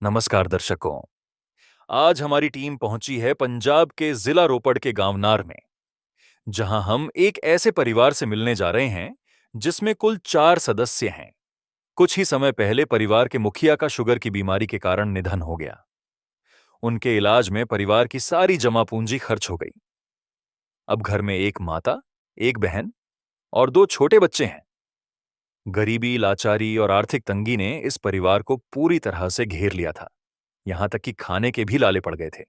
नमस्कार दर्शकों। आज हमारी टीम पहुंची है पंजाब के जिला रोपड़ के गांव नार में, जहां हम एक ऐसे परिवार से मिलने जा रहे हैं जिसमें कुल 4 सदस्य हैं। कुछ ही समय पहले परिवार के मुखिया का शुगर की बीमारी के कारण निधन हो गया। उनके इलाज में परिवार की सारी जमा पूंजी खर्च हो गई। अब घर में एक माता, एक बहन और 2 छोटे बच्चे हैं। गरीबी, लाचारी और आर्थिक तंगी ने इस परिवार को पूरी तरह से घेर लिया था। यहां तक कि खाने के भी लाले पड़ गए थे।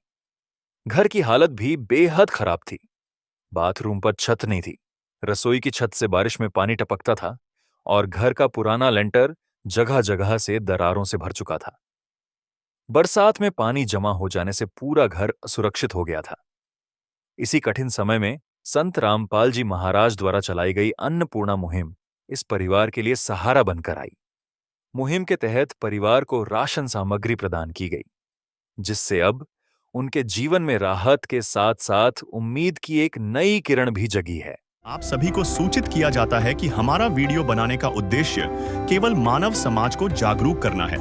घर की हालत भी बेहद खराब थी। बाथरूम पर छत नहीं थी। रसोई की छत से बारिश में पानी टपकता था और घर का पुराना लेंटर जगह जगह से दरारों से भर चुका था। बरसात में पानी जमा हो जाने से पूरा घर असुरक्षित हो गया था। इसी कठिन समय में संत रामपाल जी महाराज द्वारा चलाई गई अन्नपूर्णा मुहिम इस परिवार के लिए सहारा बनकर आई। मुहिम के तहत परिवार को राशन सामग्री प्रदान की गई, जिससे अब उनके जीवन में राहत के साथ साथ उम्मीद की एक नई किरण भी जगी है। आप सभी को सूचित किया जाता है कि हमारा वीडियो बनाने का उद्देश्य केवल मानव समाज को जागरूक करना है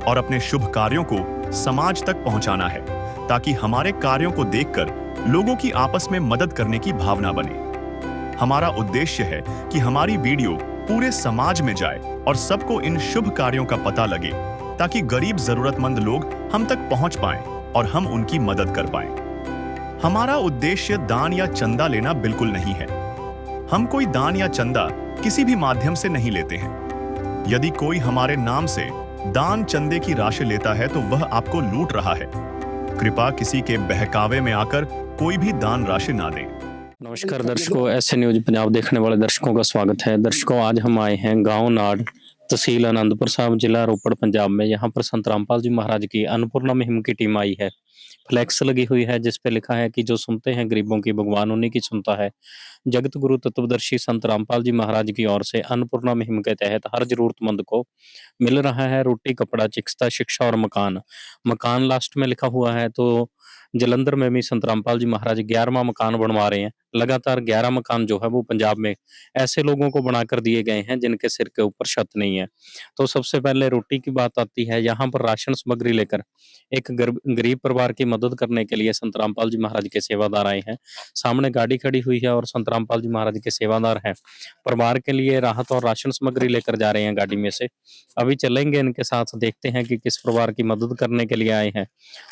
और अपने शुभ कार्यों को समाज तक पहुंचाना है, ताकि हमारे कार्यों को देखकर लोगों की आपस में मदद करने की भावना बने। हमारा उद्देश्य है कि हमारी वीडियो पूरे समाज में जाए और सबको इन शुभ कार्यों का पता लगे, ताकि गरीब जरूरतमंद लोग हम तक पहुंच पाएं और हम उनकी मदद कर पाएं। हमारा उद्देश्य दान या चंदा लेना बिल्कुल नहीं है। हम कोई दान या चंदा किसी भी माध्यम से नहीं लेते हैं। यदि कोई हमारे नाम से दान चंदे की राशि लेता है तो वह आपको लूट रहा है। कृपया किसी के बहकावे में आकर कोई भी दान राशि ना दें। नमस्कार दर्शकों, ऐसे न्यूज पंजाब देखने वाले दर्शकों का स्वागत है। दर्शकों, आज हम आए हैं गांव नाड़, तहसील आनंदपुर साहब, जिला रोपड़, पंजाब में। यहाँ पर संत रामपाल जी महाराज की अन्नपूर्णा मुहिम की टीम आई है। फ्लैक्स लगी हुई है जिस पे लिखा है कि जो सुनते हैं गरीबों की, भगवान उन्हीं की सुनता है। जगत गुरु तत्वदर्शी संत रामपाल जी महाराज की ओर से अन्नपूर्णा मुहिम के तहत हर जरूरतमंद को मिल रहा है रोटी, कपड़ा, चिकित्सा, शिक्षा और मकान। मकान लास्ट में लिखा हुआ है। तो जलंधर में भी संत रामपाल जी महाराज 11वां मकान बनवा रहे हैं। लगातार 11 मकान जो है वो पंजाब में ऐसे लोगों को बनाकर दिए गए हैं जिनके सिर के ऊपर छत नहीं है। तो सबसे पहले रोटी की बात आती है। यहाँ पर राशन सामग्री लेकर एक गरीब परिवार की मदद करने के लिए संत रामपाल जी महाराज के सेवादार आए हैं। सामने गाड़ी खड़ी हुई है और संत रामपाल जी महाराज के सेवादार हैं। परिवार के लिए राहत और राशन सामग्री लेकर जा रहे हैं गाड़ी में से। अभी चलेंगे इनके साथ, देखते हैं कि किस परिवार की मदद करने के लिए आए हैं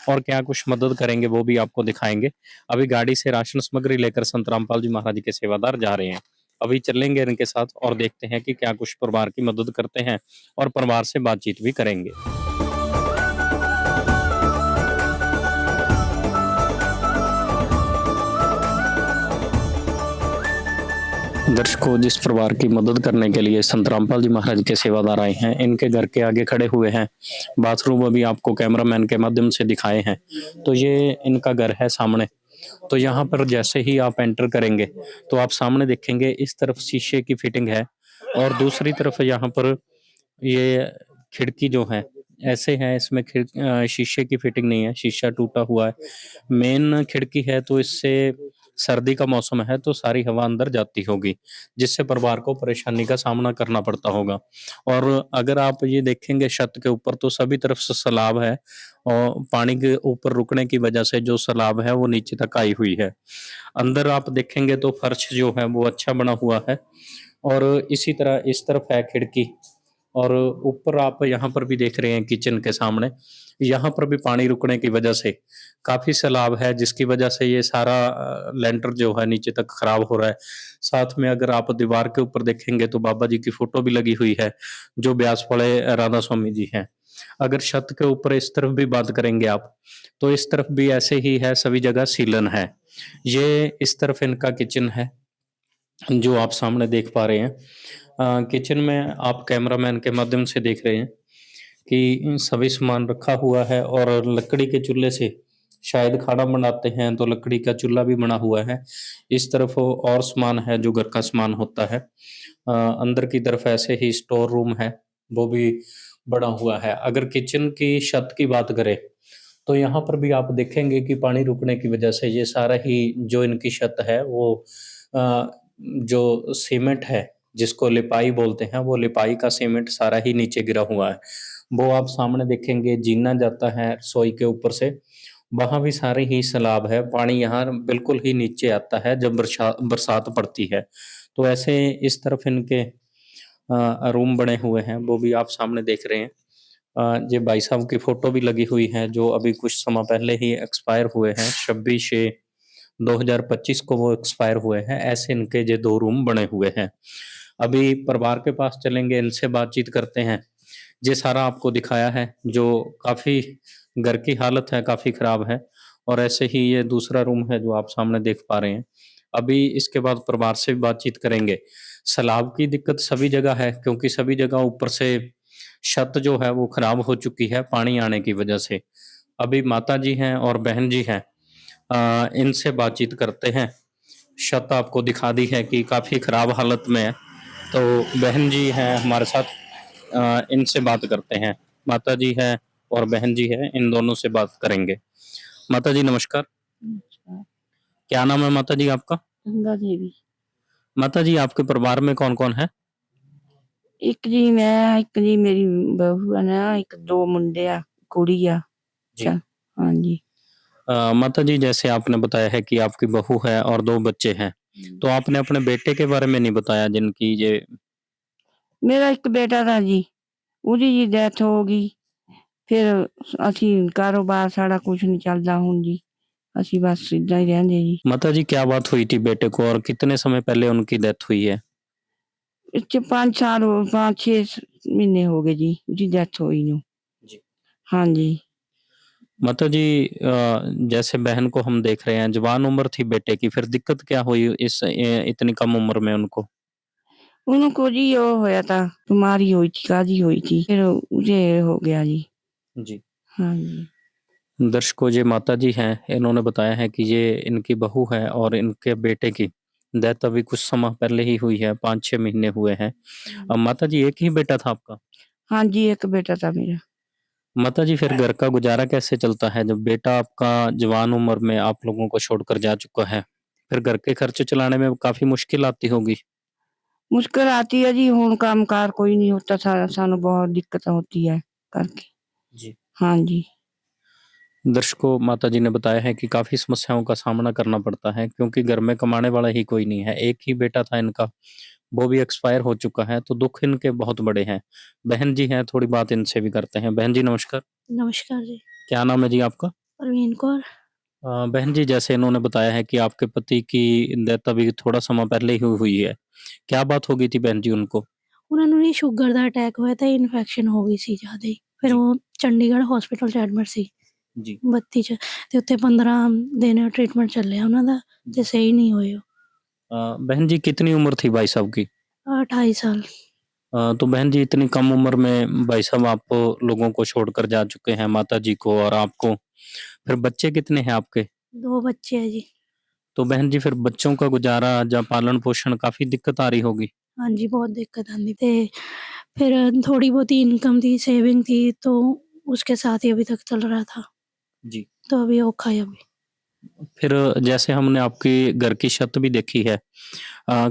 और क्या कुछ मदद करेंगे वो भी आपको दिखाएंगे। अभी गाड़ी से राशन सामग्री लेकर संत रामपाल जी महाराज के सेवादार जा रहे हैं। अभी चलेंगे इनके साथ और देखते हैं कि क्या कुछ परिवार की मदद करते हैं और परिवार से बातचीत भी करेंगे। दर्शकों, जिस परिवार की मदद करने के लिए संत रामपाल जी महाराज के सेवादार आए हैं, इनके घर के आगे खड़े हुए हैं। बाथरूम अभी आपको कैमरामैन के माध्यम से दिखाए हैं। तो ये इनका घर है सामने। तो यहाँ पर जैसे ही आप एंटर करेंगे तो आप सामने देखेंगे इस तरफ शीशे की फिटिंग है और दूसरी तरफ यहाँ पर ये खिड़की जो है ऐसे है, इसमें शीशे की फिटिंग नहीं है, शीशा टूटा हुआ है। मेन खिड़की है तो इससे सर्दी का मौसम है तो सारी हवा अंदर जाती होगी, जिससे परिवार को परेशानी का सामना करना पड़ता होगा। और अगर आप ये देखेंगे छत के ऊपर तो सभी तरफ से सैलाब है और पानी के ऊपर रुकने की वजह से जो सैलाब है वो नीचे तक आई हुई है। अंदर आप देखेंगे तो फर्श जो है वो अच्छा बना हुआ है और इसी तरह इस तरफ है खिड़की। और ऊपर आप यहाँ पर भी देख रहे हैं किचन के सामने, यहाँ पर भी पानी रुकने की वजह से काफी सैलाब है, जिसकी वजह से ये सारा लेंटर जो है नीचे तक खराब हो रहा है। साथ में अगर आप दीवार के ऊपर देखेंगे तो बाबा जी की फोटो भी लगी हुई है जो ब्यास वाले राधा स्वामी जी हैं। अगर छत के ऊपर इस तरफ भी बात करेंगे आप तो इस तरफ भी ऐसे ही है, सभी जगह सीलन है। ये इस तरफ इनका किचन है जो आप सामने देख पा रहे हैं। किचन में आप कैमरामैन के माध्यम से देख रहे हैं कि सभी सामान रखा हुआ है और लकड़ी के चूल्हे से शायद खाना बनाते हैं तो लकड़ी का चूल्हा भी बना हुआ है। इस तरफ और सामान है जो घर का सामान होता है। अंदर की तरफ ऐसे ही स्टोर रूम है, वो भी बना हुआ है। अगर किचन की छत की बात करें तो यहाँ पर भी आप देखेंगे कि पानी रुकने की वजह से ये सारा ही जो इनकी छत है वो जो सीमेंट है जिसको लिपाई बोलते हैं, वो लिपाई का सीमेंट सारा ही नीचे गिरा हुआ है। वो आप सामने देखेंगे जीना जाता है रसोई के ऊपर से, वहाँ भी सारे ही सैलाब है, पानी यहाँ बिल्कुल ही नीचे आता है जब बरसात पड़ती है। तो ऐसे इस तरफ इनके रूम बने हुए हैं, वो भी आप सामने देख रहे हैं। ये भाई साहब की फ़ोटो भी लगी हुई है, जो अभी कुछ समय पहले ही एक्सपायर हुए हैं, 26/6/2025 को वो एक्सपायर हुए हैं। ऐसे इनके ये 2 रूम बने हुए हैं। अभी परिवार के पास चलेंगे, इनसे बातचीत करते हैं। ये सारा आपको दिखाया है, जो काफ़ी घर की हालत है, काफ़ी ख़राब है और ऐसे ही ये दूसरा रूम है, जो आप सामने देख पा रहे हैं। अभी इसके बाद परिवार से भी बातचीत करेंगे। सैलाब की दिक्कत सभी जगह है, क्योंकि सभी जगह ऊपर से छत जो है वो ख़राब हो चुकी है पानी आने की वजह से। अभी माताजी हैं और बहन जी हैं, इनसे बातचीत करते हैं। छत आपको दिखा दी है कि काफ़ी ख़राब हालत में है, तो बहन जी हैं हमारे साथ, इनसे बात करते हैं। माताजी हैं और बहन जी हैं, इन दोनों से बात करेंगे। माताजी नमस्कार, नमस्कार। क्या नाम है माताजी आपका? गंगा देवी। माताजी आपके परिवार में कौन-कौन है? ਇੱਕ ਜੀ ਮੈਂ, ਇੱਕ ਜੀ ਮੇਰੀ ਬਹੂ ਆ ਨਾ, ਇੱਕ 2 ਮੁੰਡੇ ਆ, ਕੁੜੀ ਆ। जी। अच्छा, हाँ जी। माताजी जैसे आपने बताया है कि आपकी बहू है और 2 बच्चे हैं, तो आपने अपने बेटे के बारे में नहीं बताया जिनकी ये ਮੇਰਾ ਇੱਕ ਬੇਟਾ था ਜੀ, ਉਹਦੀ ਜੀ ਡੈਥ ਹੋ ਗਈ। ਫਿਰ ਅਸੀਂ ਕਾਰੋਬਾਰ ਸਾਡਾ ਕੁਛ ਨਹੀਂ ਚੱਲਦਾ ਹੁਣ ਜੀ। ਅਸੀਂ ਬਸ ਏਦਾਂ ਹੀ ਰਹਿੰਦੇ ਜੀ। माताजी क्या बात हुई थी बेटे को और कितने समय पहले उनकी डेथ हुई है? ਇਹ 'ਚ 5 ਸਾਲ 5-6 ਮਹੀਨੇ ਹੋ ਗਏ ਜੀ ਉਹਦੀ ਡੈਥ ਹੋਈ ਨੂੰ। जी। हाँ जी। माताजी जैसे बहन को हम देख रहे हैं, जवान उम्र थी बेटे की, फिर दिक्कत क्या हुई इतनी कम उम्र में उनको? ਉਹਨੂੰ ਕੁਝ ਹੀ ਉਹ ਹੋਇਆ था, बीमारी हुई थी, काहदी हुई थी, फिर उसे हो गया जी। जी। हाँ जी। दर्शकों, ये माताजी हैं, इन्होंने बताया है कि ये इनकी बहू है और इनके बेटे की डेथ अभी कुछ समय पहले ही हुई है, 5-6 महीने हुए हैं। माताजी एक ही बेटा था आपका? हाँ जी, एक बेटा था मेरा। माताजी फिर घर का गुजारा कैसे चलता है जब बेटा आपका जवान उम्र में आप लोगों को छोड़कर जा चुका है? फिर घर के खर्चे चलाने में काफ़ी मुश्किल आती होगी? मुश्किल आती है जी, हुण काम-कार कोई नहीं होता, सानू बहुत दिक्कत होती है करके। जी। हाँ जी। दर्शकों, माताजी ने बताया है कि काफ़ी समस्याओं का सामना करना पड़ता है क्योंकि घर में कमाने वाला ही कोई नहीं है। एक ही बेटा था इनका, वो भी एक्सपायर हो चुका है, तो दुःख इनके बहुत बड़े हैं। बहन जी हैं, थोड़ी बात इनसे भी करते हैं। बहन जी नमस्कार, नमस्कार जी। क्या नाम है जी आपका? परवीन कौर। बहन जी जैसे इन्होंने बताया है कि आपके पति की डेथ अभी थोड़ा समय पहले ही हुई है। क्या बात हो गई थी बहन जी उनको? ਉਹਨਾਂ ਨੂੰ ਜੀ ਸ਼ੂਗਰ ਦਾ ਅਟੈਕ ਹੋਇਆ ਤਾਂ ਇਨਫੈਕਸ਼ਨ ਹੋ ਗਈ ਸੀ ਜ਼ਿਆਦਾ ਹੀ। ਫਿਰ ਜੀ। ਉਹ ਚੰਡੀਗੜ੍ਹ ਹੌਸਪੀਟਲ 'ਚ ਐਡਮਿਟ ਸੀ जी। 32 'ਚ ਤੇ ਉੱਥੇ 15 ਦਿਨ ਟ੍ਰੀਟਮੈਂਟ ਚੱਲਿਆ ਉਹਨਾਂ ਦਾ ਤੇ ਸਹੀ ਨਹੀਂ ਹੋਏ ਉਹ। बहन जी कितनी उम्र थी भाई साहब की? 28 साल। तो बहन जी इतनी कम उम्र में भाई साहब आप लोगों को छोड़कर जा चुके हैं, माताजी को और आपको। फिर बच्चे कितने हैं आपके? 2 ਬੱਚੇ ਹੈ ਜੀ। तो बहन जी फिर बच्चों का गुजारा या पालन-पोषण काफ़ी दिक्कत आ रही होगी? हाँ जी, बहुत दिक्कत आती ਤੇ फिर थोड़ी बहुत ही इनकम थी, सेविंग थी तो उसके साथ ही अभी तक चल रहा था। जी। तो अभी औखा है अभी। फिर जैसे हमने आपकी घर की छत भी देखी है,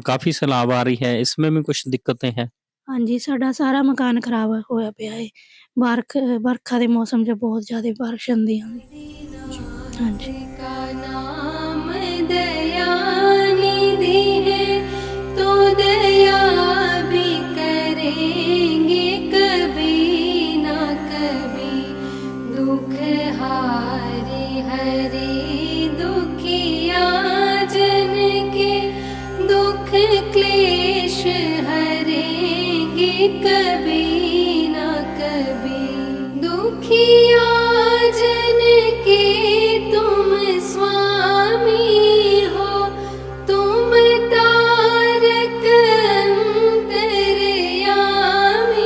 काफ़ी सैलाब आ रही है, इसमें भी कुछ दिक्कतें हैं? हाँ जी, ਸਾਡਾ ਸਾਰਾ ਮਕਾਨ ਖਰਾਬ ਹੋਇਆ ਪਿਆ ਹੈ। ਬਰਖਾ ਦੇ ਮੌਸਮ 'ਚ ਬਹੁਤ ਜ਼ਿਆਦਾ ਬਾਰਿਸ਼ ਹੁੰਦੀ ਹੈ। ਹਾਂਜੀ। का नाम दयानिधि है, तो दया भी करेंगे कभी ना कभी। दुख हारे हरे दुखिया जन के, दुख क्लेश हरेंगे कभी ना कभी। दुखिया जन के तुम स्वामी हो, तुम तारक अंतर्यामी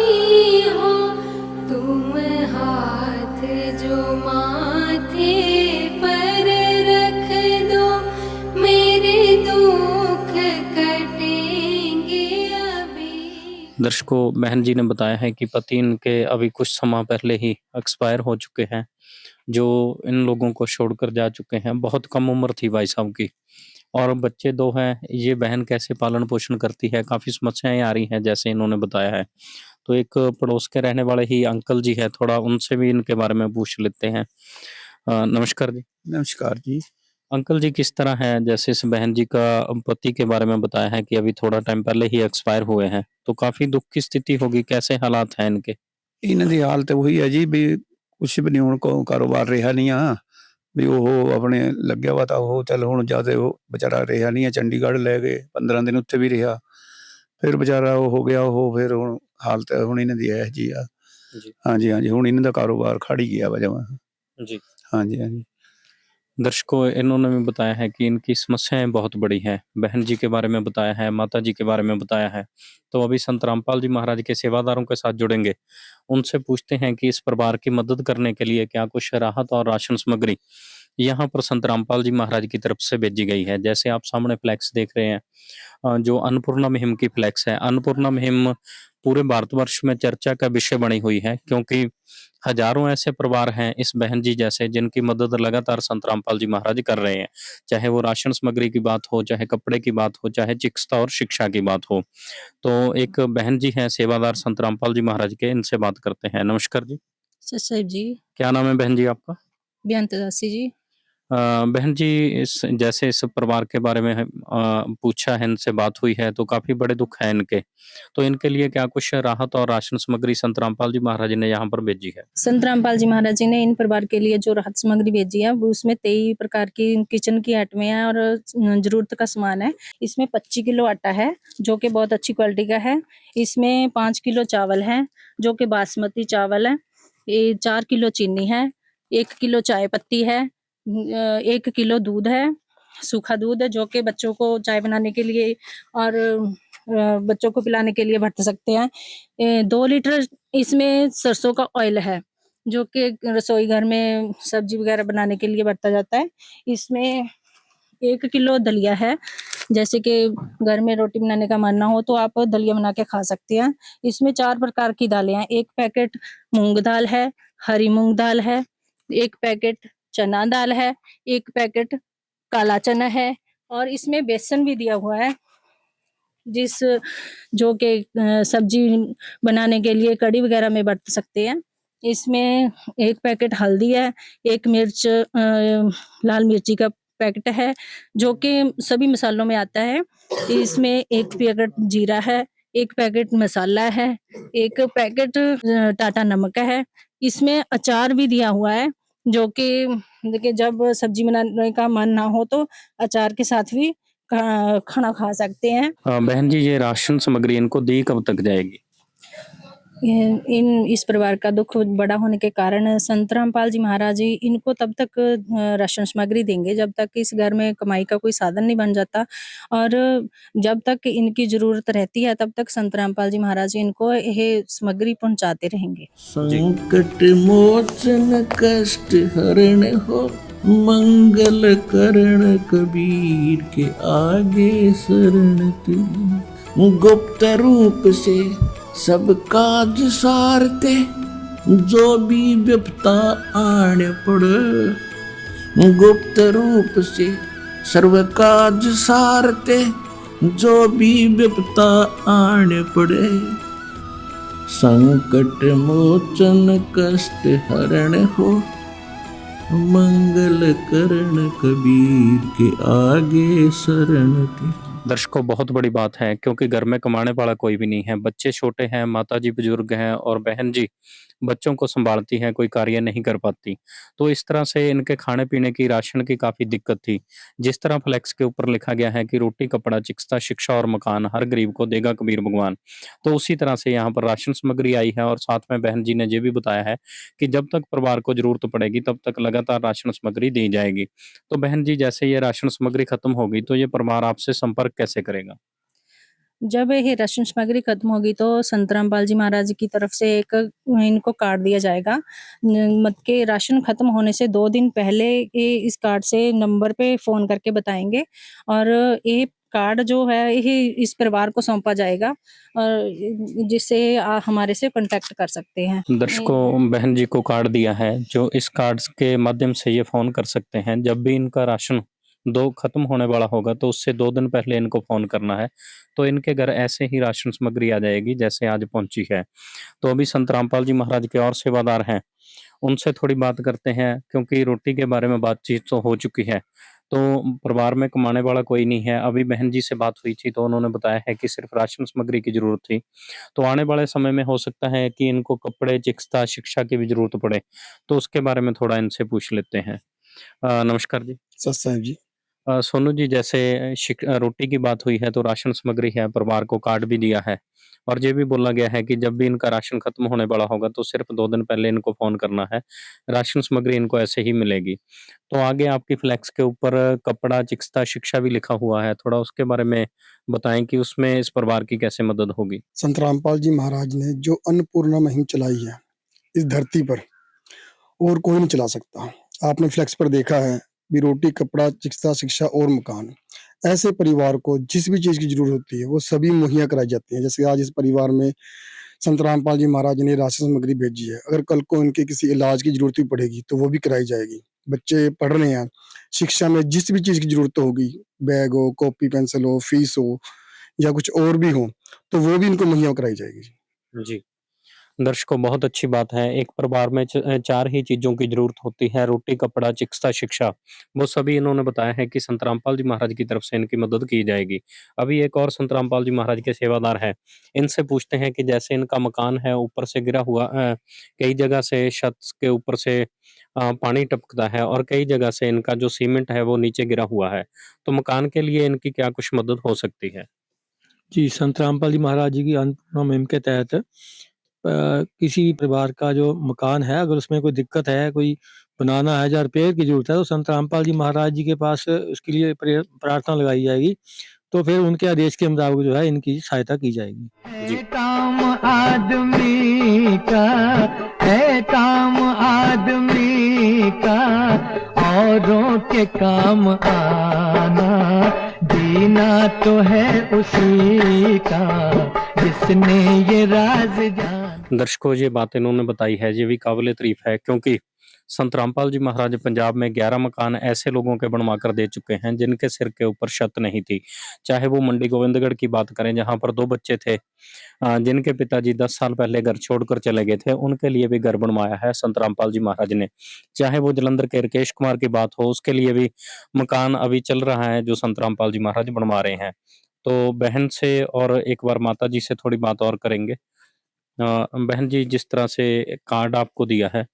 हो। तुम हाथ जो माथे पर रख दो, मेरे दुख कटेंगे अभी। दर्शकों, बहन जी ने बताया है कि पति इनके अभी कुछ समय पहले ही एक्सपायर हो चुके हैं, जो इन लोगों को छोड़कर जा चुके हैं। बहुत कम उम्र थी भाई साहब की और बच्चे 2 हैं, ये बहन कैसे पालन पोषण करती है, काफ़ी समस्याएँ आ रही हैं जैसे इन्होंने बताया है। तो एक पड़ोस के रहने वाले ही अंकल जी हैं, थोड़ा उनसे भी इनके बारे में पूछ लेते हैं। नमस्कार जी। नमस्कार जी। अंकल जी किस तरह हैं? जैसे इस बहन जी का पति के बारे में बताया है कि अभी थोड़ा टाइम पहले ही एक्सपायर हुए हैं, तो काफ़ी दुःख की स्थिति होगी, कैसे हालात हैं इनके? ਇਹਨਾਂ ਦੀ ਹਾਲਤ ਉਹੀ ਹੈ ਜੀ ਵੀ ਕੁਛ ਵੀ ਨਹੀਂ ਹੁਣ ਕਾਰੋਬਾਰ ਰਿਹਾ ਨਹੀਂ ਆ ਵੀ ਉਹ ਆਪਣੇ ਲੱਗਿਆ ਵਾ ਤਾਂ ਉਹ ਚੱਲ ਹੁਣ ਜਦ ਉਹ ਵਿਚਾਰਾ ਰਿਹਾ ਨਹੀਂ ਆ ਚੰਡੀਗੜ੍ਹ ਲੈ ਗਏ 15 ਦਿਨ ਉੱਥੇ ਵੀ ਰਿਹਾ ਫਿਰ ਵਿਚਾਰਾ ਉਹ ਹੋ ਗਿਆ ਉਹ ਫਿਰ ਹੁਣ ਹਾਲਤ ਹੁਣ ਇਹਨਾਂ ਦੀ ਇਹ ਜੀ ਆ जी। ਹਾਂਜੀ ਹਾਂਜੀ ਹੁਣ ਇਹਨਾਂ ਦਾ ਕਾਰੋਬਾਰ ਖੜ ਹੀ ਗਿਆ ਵਾ ਜਮਾਂ जी। ਹਾਂਜੀ ਹਾਂਜੀ दर्शकों, इन्होंने भी बताया है कि इनकी समस्याएँ बहुत बड़ी हैं। बहन जी के बारे में बताया है, माता जी के बारे में बताया है। तो अभी संत रामपाल जी महाराज के सेवादारों के साथ जुड़ेंगे। उनसे पूछते हैं कि इस परिवार की मदद करने के लिए क्या कुछ राहत और राशन सामग्री यहाँ पर संत रामपाल जी महाराज की तरफ से भेजी गई है। जैसे आप सामने फ्लैक्स देख रहे हैं, जो अन्नपूर्णा मुहिम की फ्लैक्स है। अन्नपूर्णा मुहिम पूरे भारतवर्ष में चर्चा का विषय बनी हुई है, क्योंकि हजारों ऐसे परिवार हैं इस बहन जी जैसे जिनकी मदद लगातार संत रामपाल जी महाराज कर रहे हैं। चाहे वो राशन सामग्री की बात हो, चाहे कपड़े की बात हो, चाहे चिकित्सा और शिक्षा की बात हो। तो एक बहन जी हैं सेवादार संत रामपाल जी महाराज के, इनसे बात करते हैं। नमस्कार जी। सर साहिब जी, क्या नाम है बहन जी आपका? बेअंत दासी जी। बहन जी, इस जैसे इस परिवार के बारे में पूछा है, इनसे बात हुई है, तो काफ़ी बड़े दुःख हैं इनके। तो इनके लिए क्या कुछ राहत और राशन सामग्री संत रामपाल जी महाराज ने यहाँ पर भेजी है? संत रामपाल जी महाराज जी ने इन परिवार के लिए जो राहत सामग्री भेजी है वो उसमें 23 प्रकार की किचन की आइटमें और जरूरत का सामान है। इसमें 25 किलो आटा है जो कि बहुत अच्छी क्वालिटी का है। इसमें 5 किलो चावल है जो कि बासमती चावल है। ये 4 किलो चीनी है, 1 किलो चाय पत्ती है, 1 किलो दूध है, सूखा दूध है जो कि बच्चों को चाय बनाने के लिए और बच्चों को पिलाने के लिए बरत सकते हैं। 2 लीटर इसमें सरसों का ऑयल है जो कि रसोई घर में सब्जी वगैरह बनाने के लिए बरता जाता है। इसमें 1 किलो दलिया है, जैसे कि घर में रोटी बनाने का मन ना हो तो आप दलिया बना के खा सकते हैं। इसमें 4 प्रकार की दालें हैं। 1 पैकेट मूंग दाल है, हरी मूंग दाल है, 1 पैकेट चना दाल है, 1 पैकेट काला चना है और इसमें बेसन भी दिया हुआ है जिस जो कि सब्जी बनाने के लिए कढ़ी वगैरह में बरत सकते हैं। इसमें 1 पैकेट हल्दी है, 1 मिर्च लाल मिर्ची का पैकेट है जो कि सभी मसालों में आता है। इसमें 1 पैकेट जीरा है, 1 पैकेट मसाला है, 1 पैकेट टाटा नमक है। इसमें अचार भी दिया हुआ है जो कि देखिए जब सब्जी बनाने का मन ना हो तो अचार के साथ भी खाना खा सकते हैं। बहन जी, ये राशन सामग्री इनको दी कब तक जाएगी? इस परिवार का दुख बड़ा होने के कारण संत रामपाल जी महाराज जी इनको तब तक राशन सामग्री देंगे जब तक इस घर में कमाई का कोई साधन नहीं बन जाता और जब तक इनकी जरूरत रहती है तब तक संत रामपाल जी महाराज जी इनको यह सामग्री पहुंचाते रहेंगे। संकट मोचन कष्ट हरण हो, मंगल करण कबीर के आगे शरण तेरी। गुप्त रूप से सब काज सारते, जो भी विपता आने पड़े। गुप्त रूप से सर्व काज सारते, जो भी विपता आने पड़े। संकट मोचन कष्ट हरण हो, मंगल करण कबीर के आगे शरण तेरी। दर्शकों, बहुत बड़ी बात है क्योंकि घर में कमाने वाला कोई भी नहीं है। बच्चे छोटे हैं, माताजी बुजुर्ग हैं और बहन जी बच्चों को संभालती हैं, कोई कार्य नहीं कर पाती। तो इस तरह से इनके खाने पीने की, राशन की काफ़ी दिक्कत थी। जिस तरह फ्लैक्स के ऊपर लिखा गया है कि रोटी, कपड़ा, चिकित्सा, शिक्षा और मकान हर गरीब को देगा कबीर भगवान, तो उसी तरह से यहाँ पर राशन सामग्री आई है। और साथ में बहन जी ने ये भी बताया है कि जब तक परिवार को जरूरत पड़ेगी तब तक लगातार राशन सामग्री दी जाएगी। तो बहन जी, जैसे ये राशन सामग्री खत्म होगी तो ये परिवार आपसे संपर्क कैसे करेगा? जब ये राशन सामग्री खत्म होगी तो संत रामपाल जी महाराज की तरफ से एक इनको कार्ड दिया जाएगा। मत के राशन खत्म होने से 2 दिन पहले ये इस कार्ड से नंबर पे फोन करके बताएंगे और ये कार्ड जो है ये इस परिवार को सौंपा जाएगा और जिससे हमारे से कांटेक्ट कर सकते हैं। दर्शकों, बहन जी को कार्ड दिया है जो इस कार्ड के माध्यम से ये फोन कर सकते हैं जब भी इनका राशन दो खत्म होने वाला होगा तो उससे 2 दिन पहले इनको फ़ोन करना है। तो इनके घर ऐसे ही राशन सामग्री आ जाएगी जैसे आज पहुँची है। तो अभी संत रामपाल जी महाराज के और सेवादार हैं, उनसे थोड़ी बात करते हैं क्योंकि रोटी के बारे में बातचीत तो हो चुकी है। तो परिवार में कमाने वाला कोई नहीं है। अभी बहन जी से बात हुई थी तो उन्होंने बताया है कि सिर्फ़ राशन सामग्री की ज़रूरत थी। तो आने वाले समय में हो सकता है कि इनको कपड़े, चिकित्सा, शिक्षा की भी ज़रूरत पड़े। तो उसके बारे में थोड़ा इनसे पूछ लेते हैं। नमस्कार जी। सच साहब जी। सोनू जी जैसे रोटी की बात हुई है तो राशन सामग्री है, परिवार को कार्ड भी दिया है और ये भी बोला गया है कि जब भी इनका राशन खत्म होने वाला होगा तो सिर्फ़ 2 दिन पहले इनको फ़ोन करना है। राशन सामग्री इनको ऐसे ही मिलेगी। तो आगे आपकी फ्लेक्स के ऊपर कपड़ा, चिकित्सा, शिक्षा भी लिखा हुआ है। थोड़ा उसके बारे में बताएँ कि उसमें इस परिवार की कैसे मदद होगी? संत रामपाल जी महाराज ने जो अन्नपूर्णा मुहिम चलाई है इस धरती पर, और कोई नहीं चला सकता। आपने फ्लेक्स पर देखा है भी रोटी, कपड़ा, चिकित्सा, शिक्षा और मकान। ऐसे परिवार को जिस भी चीज़ की ज़रूरत होती है वो सभी मुहैया कराई जाती है। जैसे आज इस परिवार में संत रामपाल जी महाराज ने राशन सामग्री भेजी है। अगर कल को इनके किसी इलाज की ज़रूरत भी पड़ेगी तो वो भी कराई जाएगी। बच्चे पढ़ रहे हैं, शिक्षा में जिस भी चीज़ की ज़रूरत होगी, बैग हो, कॉपी पेंसिल हो, फीस हो या कुछ और भी हो, तो वो भी इनको मुहैया कराई जाएगी। जी। दर्शकों बहुत अच्छी बात है। एक परिवार में 4 ही चीज़ों की ज़रूरत होती है, रोटी, कपड़ा, चिकित्सा, शिक्षा। वो सभी इन्होंने बताया है कि संत रामपाल जी महाराज की तरफ से इनकी मदद की जाएगी। अभी एक और संत रामपाल जी महाराज के सेवादार हैं, इनसे पूछते हैं कि जैसे इनका मकान है ऊपर से गिरा हुआ कई जगह से छत के ऊपर से पानी टपकता है और कई जगह से इनका जो सीमेंट है वो नीचे गिरा हुआ है। तो मकान के लिए इनकी क्या कुछ मदद हो सकती है? जी, संत रामपाल जी महाराज जी की अन्नपूर्णा मुहिम के तहत किसी परिवार का जो मकान है, अगर उसमें कोई दिक्कत है, कोई बनाना है या रिपेयर की ज़रूरत है, तो संत रामपाल जी महाराज जी के पास उसके लिए प्रार्थना लगाई जाएगी। तो फिर उनके आदेश के मुताबिक जो है इनकी सहायता की जाएगी। जी। काम आदमी का है, काम आदमी का औरों के काम आना, जीना तो है उसी का जिसने ये राज जाना। दर्शकों ये बात इन्होंने बताई है ये भी काबिल तारीफ है क्योंकि संत रामपाल जी महाराज पंजाब में 11 मकान ऐसे लोगों के बनवा कर दे चुके हैं जिनके सिर के ऊपर छत नहीं थी। चाहे वो मंडी गोविंदगढ़ की बात करें जहां पर 2 बच्चे थे जिनके पिताजी 10 साल पहले घर छोड़कर चले गए थे, उनके लिए भी घर बनवाया है संत रामपाल जी महाराज ने। चाहे वो जलंधर के राकेश कुमार की बात हो, उसके लिए भी मकान अभी चल रहा है जो संत रामपाल जी महाराज बनवा रहे हैं। तो बहन से और एक बार माता जी से थोड़ी बात और करेंगे। बहन जी जिस तरह से कार्ड आपको दिया है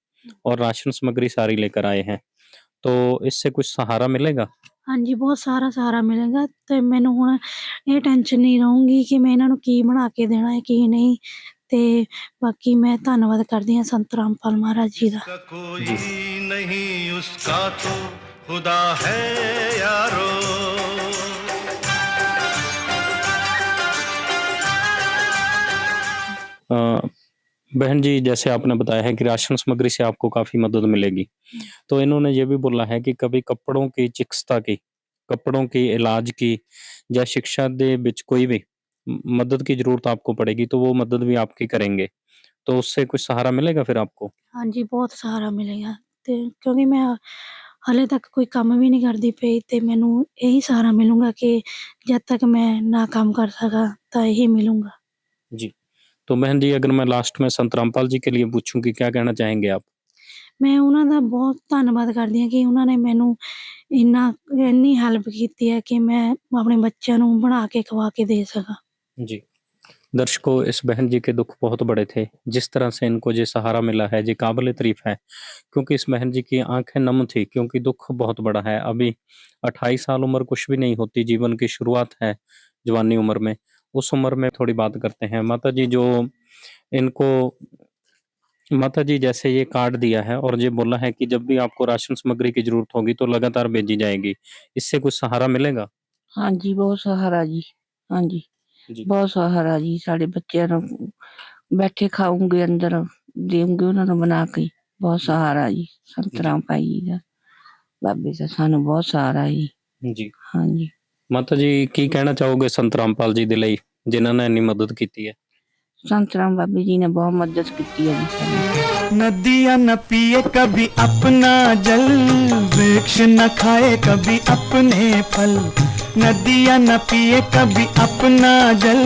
और राशन सामग्री सारी लेकर आए हैं, तो इससे कुछ सहारा मिलेगा? हाँ जी, बहुत सारा सहारा मिलेगा ਤੇ ਮੈਨੂੰ ਹੁਣ ਇਹ ਟੈਨਸ਼ਨ ਨਹੀਂ ਰਹੂੰਗੀ ਕਿ ਮੈਂ ਇਹਨਾਂ ਨੂੰ ਕੀ ਬਣਾ ਕੇ ਦੇਣਾ ਹੈ ਕੀ ਨਹੀਂ ਤੇ ਬਾਕੀ ਮੈਂ ਧੰਨਵਾਦ ਕਰਦੀ ਹਾਂ ਸੰਤ ਰਾਮਪਾਲ ਮਹਾਰਾਜ ਜੀ ਦਾ। कोई नहीं उसका तो खुदा है यारो। बहन जी जैसे आपने बताया है कि राशन सामग्री से आपको काफ़ी मदद मिलेगी। तो इन्होंने ये भी बोला है कि कभी कपड़ों की, चिकित्सा की, कपड़ों की, इलाज की या शिक्षा दे विच कोई भी मदद की ज़रूरत आपको पड़ेगी तो वो मदद भी आपकी करेंगे। तो उससे कुछ सहारा मिलेगा फिर आपको? हाँ जी, बहुत ਸਹਾਰਾ ਮਿਲੇਗਾ ਤੇ ਕਿਉਂਕਿ ਮੈਂ ਹਾਲੇ ਤੱਕ ਕੋਈ ਕੰਮ ਵੀ ਨਹੀਂ ਕਰਦੀ ਪਈ ਤੇ ਮੈਨੂੰ ਇਹੀ ਸਹਾਰਾ ਮਿਲੂਗਾ ਕਿ ਜਦ ਤੱਕ ਮੈਂ ਨਾ ਕੰਮ ਕਰ ਸਕਾਂ ਤਾਂ ਇਹੀ ਮਿਲੂਗਾ। जी। तो बहन जी अगर मैं लास्ट में संत रामपाल जी के लिए पूछूं कि क्या कहना चाहेंगे आप? ਮੈਂ ਉਹਨਾਂ ਦਾ ਬਹੁਤ ਧੰਨਵਾਦ ਕਰਦੀ ਹਾਂ ਕਿ ਉਹਨਾਂ ਨੇ ਮੈਨੂੰ ਇੰਨੀ ਹੈਲਪ ਕੀਤੀ है कि मैं ਆਪਣੇ ਬੱਚਿਆਂ ਨੂੰ ਬਣਾ ਕੇ ਖਵਾ ਕੇ ਦੇ ਸਕਾਂ। जी। दर्शकों इस बहन जी के दुख बहुत बड़े थे। जिस तरह से इनको ये सहारा मिला है ये काबिल तारीफ है क्योंकि इस बहन जी की आंखें नम थी क्योंकि दुख बहुत बड़ा है। अभी 28 साल उम्र कुछ भी नहीं होती, जीवन की शुरुआत है जवानी उम्र में। उस उम्र में थोड़ी बात करते हैं। माता जी जो इनको माता जी जैसे ये कार्ड दिया है और ये बोला है कि जब भी आपको राशन सामग्री की ज़रूरत होगी तो लगातार भेजी जाएगी। इससे कुछ सहारा मिलेगा? हाँ जी, बहुत सहारा जी। हाँ जी, जी। बहुत सहारा जी। साढ़े बच्चों ਨੂੰ ਬੈਠੇ ਖਾਉਂਗੇ ਅੰਦਰ ਦੇਉਂਗੇ ਉਹਨਾਂ ਨੂੰ ਬਣਾ ਕੇ। ਬਹੁਤ ਸਹਾਰਾ ਜੀ ਸੰਤ ਰਾਮਪਾਲ ਜੀ ਦਾ, ਬਾਬੇ ਦਾ ਸਾਨੂੰ ਬਹੁਤ ਸਹਾਰਾ ਜੀ। जी। हाँ जी। ਮਾਤਾ ਜੀ ਕੀ ਕਹਿਣਾ ਚਾਹੋਗੇ ਸੰਤ ਰਾਮਪਾਲ ਜੀ ਦੇ ਲਈ ਜਿਨ੍ਹਾਂ ਨੇ ਇੰਨੀ ਮਦਦ ਕੀਤੀ ਹੈ? ਸੰਤ ਰਾਮ ਬਾਬੇ ਜੀ ਨੇ ਬਹੁਤ ਮਦਦ ਕੀਤੀ ਹੈ ਜੀ ਸਾਡੀ। नदियाँ न पिए कभी अपना जल, वृक्ष न खाए कभी अपने फल। नदियाँ न पिए कभी अपना जल,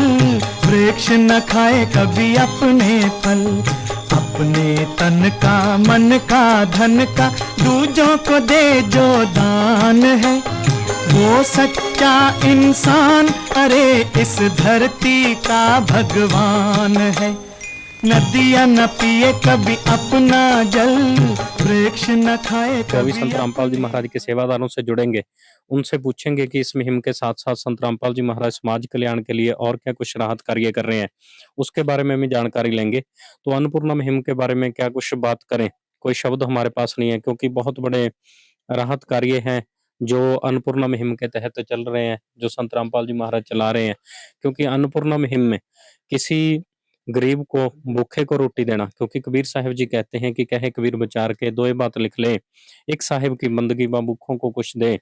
वृक्ष न खाए कभी अपने फल। अपने तन का मन का धन का दूजों को दे जो दान है, वो सच्चा इंसान अरे इस धरती का भगवान है। नदियाँ न पिए कभी अपना जल, वृक्ष न खाए तो अभी कभी संत रामपाल जी महाराज के सेवादारों से जुड़ेंगे, उनसे पूछेंगे कि इस मुहिम के साथ साथ संत रामपाल जी महाराज समाज कल्याण के लिए और क्या कुछ राहत कार्य कर रहे हैं, उसके बारे में भी जानकारी लेंगे। तो अन्नपूर्णा मुहिम के बारे में क्या कुछ बात करें, कोई शब्द हमारे पास नहीं है, क्योंकि बहुत बड़े राहत कार्य हैं जो अन्नपूर्णा मुहिम के तहत चल रहे हैं, जो संत रामपाल जी महाराज चला रहे हैं। क्योंकि अन्नपूर्णा मुहिम में किसी गरीब को, भूखे को रोटी देना, क्योंकि कबीर साहिब जी कहते हैं कि कहे कबीर विचार के दोए बात लिख ले, एक साहिब की बंदगी व भूखों को कुछ दे।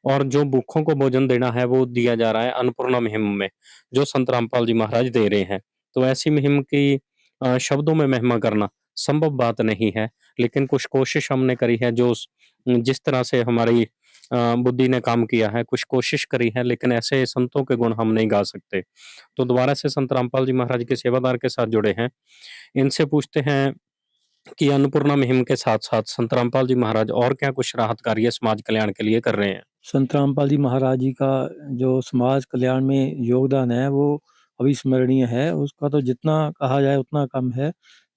और जो भूखों को भोजन देना है वो दिया जा रहा है अन्नपूर्णा मुहिम में, जो संत रामपाल जी महाराज दे रहे हैं। तो ऐसी मुहिम की शब्दों में महिमा करना संभव बात नहीं है, लेकिन कुछ कोशिश हमने करी है, जो जिस तरह से हमारी बुद्धि ने काम किया है, कुछ कोशिश करी है, लेकिन ऐसे संतों के गुण हम नहीं गा सकते। तो दोबारा से संत रामपाल जी महाराज के सेवादार के साथ जुड़े हैं, इनसे पूछते हैं कि अन्नपूर्णा मुहिम के साथ-साथ संत रामपाल जी महाराज और क्या कुछ राहत कार्य समाज कल्याण के लिए कर रहे हैं? संत रामपाल जी महाराज जी का जो समाज कल्याण में योगदान है वो अविस्मरणीय है। उसका तो जितना कहा जाए उतना कम है।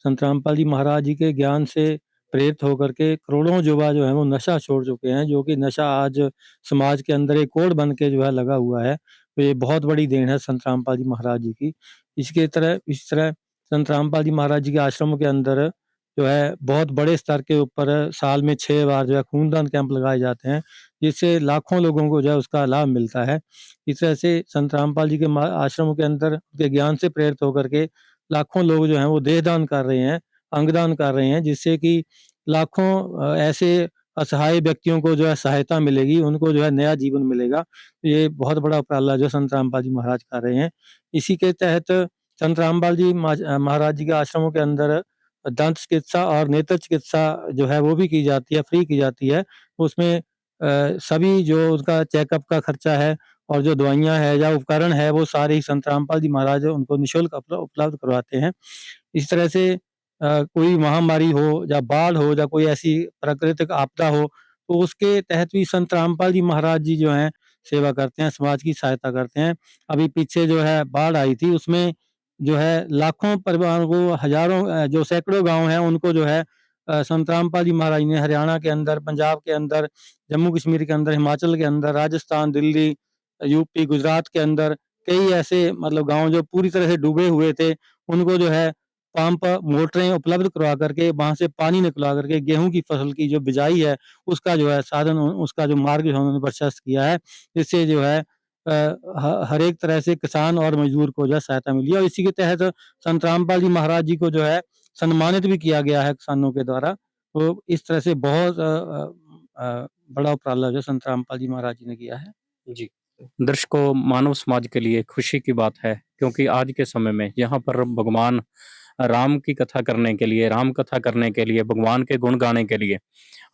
संत रामपाल जी महाराज जी के ज्ञान से प्रेरित होकर के करोड़ों युवा जो है वो नशा छोड़ चुके हैं, जो कि नशा आज समाज के अंदर एक कोढ़ बन के जो है लगा हुआ है। तो ये बहुत बड़ी देन है संत रामपाल जी महाराज जी की। इस तरह संत रामपाल जी महाराज जी के आश्रमों के अंदर जो है बहुत बड़े स्तर के ऊपर साल में 6 बार जो है खूनदान कैंप लगाए जाते हैं, जिससे लाखों लोगों को जो है उसका लाभ मिलता है। इस तरह से संत रामपाल जी के आश्रमों के अंदर उनके ज्ञान से प्रेरित होकर के लाखों लोग जो हैं वो देहदान कर रहे हैं, अंगदान कर रहे हैं, जिससे कि लाखों ऐसे असहाय व्यक्तियों को जो है सहायता मिलेगी, उनको जो है नया जीवन मिलेगा। तो ये बहुत बड़ा उपराला जो संत रामपाल जी महाराज कर रहे हैं। इसी के तहत संत रामपाल जी महाराज जी के आश्रमों के अंदर दंत चिकित्सा और नेत्र चिकित्सा जो है वो भी की जाती है, फ्री की जाती है। उसमें सभी जो उसका चेकअप का खर्चा है और जो दवाइयाँ है या उपकरण है वो सारे ही संत रामपाल जी महाराज उनको निःशुल्क उपलब्ध करवाते हैं। इस तरह से कोई महामारी हो या बाढ़ हो या कोई ऐसी प्राकृतिक आपदा हो, तो उसके तहत भी संत रामपाल जी महाराज जी जो हैं सेवा करते हैं, समाज की सहायता करते हैं। अभी पीछे जो है बाढ़ आई थी, उसमें जो है लाखों परिवारों को, हज़ारों जो सैकड़ों गाँव हैं उनको जो है संत रामपाल जी महाराज ने हरियाणा के अंदर, पंजाब के अंदर, जम्मू कश्मीर के अंदर, हिमाचल के अंदर, राजस्थान, दिल्ली, यूपी, गुजरात के अंदर कई ऐसे मतलब गाँव जो पूरी तरह से डूबे हुए थे, उनको जो है पंप, मोटरें उपलब्ध करवा करके वहाँ से पानी निकलवा करके गेहूँ की फसल की जो बिजाई है, उसका जो है साधन, उसका जो मार्ग जो है उन्होंने प्रशस्त किया है। इससे जो है हर एक तरह से किसान और मजदूर को जो है सहायता मिली है, और इसी के तहत संत रामपाल जी महाराज जी को जो है सम्मानित भी किया गया है किसानों के द्वारा। तो इस तरह से बहुत बड़ा उपराला जो संत रामपाल जी महाराज जी ने किया है। जी। दर्शकों, मानव समाज के लिए खुशी की बात है, क्योंकि आज के समय में यहाँ पर भगवान राम की कथा करने के लिए, राम कथा करने के लिए, भगवान के गुण गाने के लिए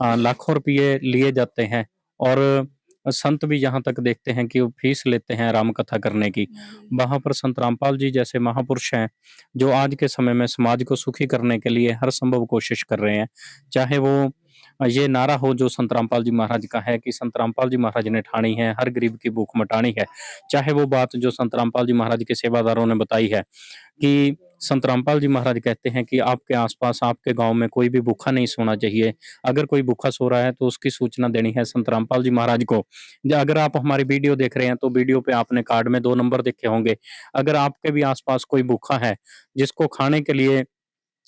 लाखों रुपये लिए जाते हैं, और संत भी यहाँ तक देखते हैं कि वो फीस लेते हैं राम कथा करने की। वहाँ पर संत रामपाल जी जैसे महापुरुष हैं, जो आज के समय में समाज को सुखी करने के लिए हर संभव कोशिश कर रहे हैं। चाहे वो ये नारा हो जो संत रामपाल जी महाराज का है कि संत रामपाल जी महाराज ने ठानी है हर गरीब की भूख मिटानी है, चाहे वो बात जो संत रामपाल जी महाराज के सेवादारों ने बताई है कि संत रामपाल जी महाराज कहते हैं कि आपके आसपास, आपके गांव में कोई भी भूखा नहीं सोना चाहिए। अगर कोई भूखा सो रहा है तो उसकी सूचना देनी है संत रामपाल जी महाराज को। अगर आप हमारी वीडियो देख रहे हैं तो वीडियो पे आपने कार्ड में 2 नंबर देखे होंगे। अगर आपके भी आसपास कोई भूखा है, जिसको खाने के लिए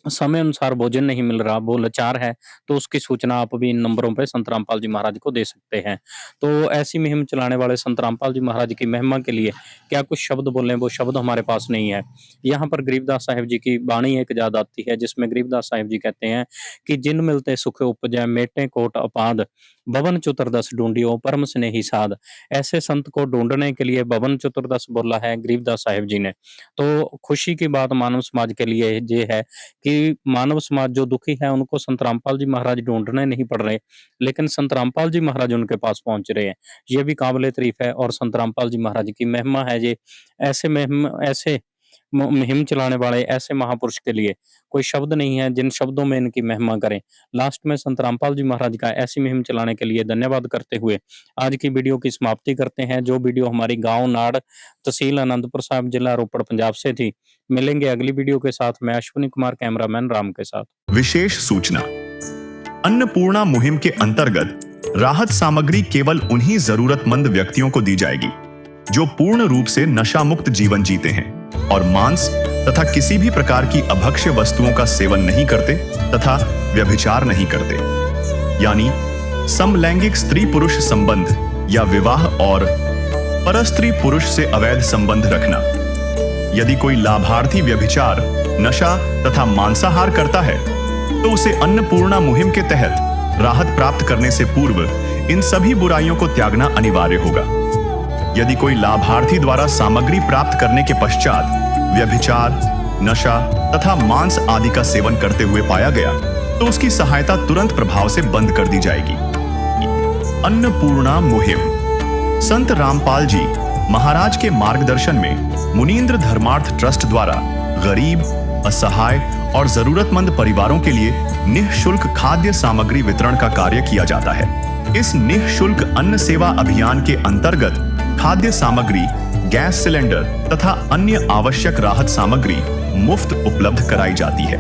समय अनुसार भोजन नहीं मिल रहा, वो लाचार है, तो उसकी सूचना आप भी इन नंबरों पे संत रामपाल जी महाराज को दे सकते हैं। तो ऐसी मुहिम चलाने वाले संत रामपाल जी महाराज की महिमा के लिए क्या कुछ शब्द बोलें, वो शब्द हमारे पास नहीं है। यहाँ पर गरीबदास साहिब जी की वाणी एक याद आती है, जिसमें गरीबदास साहिब जी कहते हैं कि जिन मिलते सुख उपजै, मेटे कोट अपाद, भवन चतुर्दश ढूंढियो परम स्नेही साध। ऐसे संत को ढूंढने के लिए भवन चतुर्दश बोला है गरीबदास साहिब जी ने। तो खुशी की बात मानव समाज के लिए ये है कि कि मानव समाज जो दुखी है उनको संत रामपाल जी महाराज ढूंढने नहीं पड़ रहे, लेकिन संत रामपाल जी महाराज उनके पास पहुंच रहे हैं। ये भी काबिले तारीफ है और संत रामपाल जी महाराज की महिमा है। ये ऐसे मुहिम चलाने वाले ऐसे महापुरुष के लिए कोई शब्द नहीं है जिन शब्दों में इनकी महिमा करें। लास्ट में संत रामपाल जी महाराज का ऐसी मुहिम चलाने के लिए धन्यवाद करते हुए आज की वीडियो की समाप्ति करते हैं। जो वीडियो हमारी गांव नाड़ तहसील आनंदपुर साहिब जिला रोपड़ पंजाब से थी। मिलेंगे अगली वीडियो के साथ। मैं अश्विनी कुमार, कैमरामैन राम के साथ। विशेष सूचना, अन्नपूर्णा मुहिम के अंतर्गत राहत सामग्री केवल उन्हीं जरूरतमंद व्यक्तियों को दी जाएगी जो पूर्ण रूप से नशा मुक्त जीवन जीते हैं और मांस तथा किसी भी प्रकार की अभक्ष्य वस्तुओं का सेवन नहीं करते तथा व्यभिचार नहीं करते, यानी समलैंगिक स्त्री पुरुष संबंध या विवाह और परस्त्री पुरुष से अवैध संबंध रखना। यदि कोई लाभार्थी व्यभिचार, नशा तथा मांसाहार करता है तो उसे अन्नपूर्णा मुहिम के तहत राहत प्राप्त करने से पूर्व इन सभी बुराइयों को त्यागना अनिवार्य होगा। यदि कोई लाभार्थी द्वारा सामग्री प्राप्त करने के पश्चात व्यभिचार, नशा तथा मांस आदि का सेवन करते हुए पाया गया तो उसकी सहायता तुरंत प्रभाव से बंद कर दी जाएगी। अन्नपूर्णा मुहिम संत रामपाल जी महाराज के मार्गदर्शन में मुनींद्र धर्मार्थ ट्रस्ट द्वारा गरीब, असहाय और जरूरतमंद परिवारों के लिए निःशुल्क खाद्य सामग्री वितरण का कार्य किया जाता है। इस निःशुल्क अन्न सेवा अभियान के अंतर्गत खाद्य सामग्री, गैस सिलेंडर तथा अन्य आवश्यक राहत सामग्री मुफ्त उपलब्ध कराई जाती है।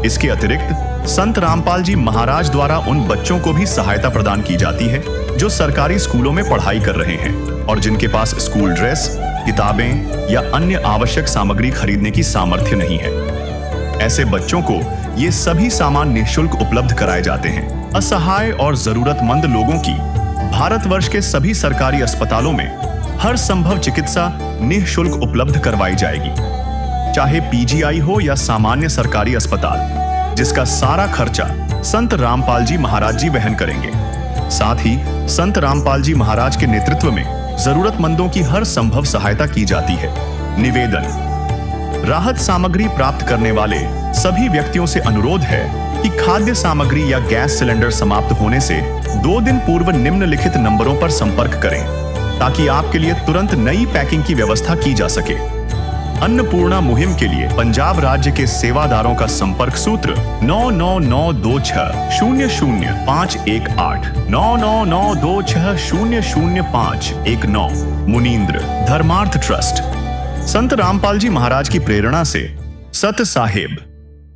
इसके अतिरिक्त संत रामपाल जी महाराज द्वारा उन बच्चों को भी सहायता प्रदान की जाती है जो सरकारी स्कूलों में पढ़ाई कर रहे हैं और जिनके पास स्कूल ड्रेस, किताबें या अन्य आवश्यक सामग्री खरीदने की सामर्थ्य नहीं है। ऐसे बच्चों को ये सभी सामान निःशुल्क उपलब्ध कराए जाते हैं। असहाय और जरूरतमंद लोगों की भारतवर्ष के सभी सरकारी अस्पतालों में हर संभव चिकित्सा निःशुल्क उपलब्ध करवाई जाएगी, चाहे पीजीआई हो या सामान्य सरकारी अस्पताल, जिसका सारा खर्चा संत रामपाल जी महाराज जी वहन करेंगे। साथ ही संत रामपाल जी महाराज के नेतृत्व में जरूरतमंदों की हर संभव सहायता की जाती है। निवेदन, राहत सामग्री प्राप्त करने वाले सभी व्यक्तियों से अनुरोध है कि खाद्य सामग्री या गैस सिलेंडर समाप्त होने से 2 दिन पूर्व निम्नलिखित नंबरों पर संपर्क करें ताकि आपके लिए तुरंत नई पैकिंग की व्यवस्था की जा सके। अन्नपूर्णा मुहिम के लिए पंजाब राज्य के सेवादारों का संपर्क सूत्र 9992600518 9992600519। मुनींद्र धर्मार्थ ट्रस्ट। संत रामपाल जी महाराज की प्रेरणा से सत साहिब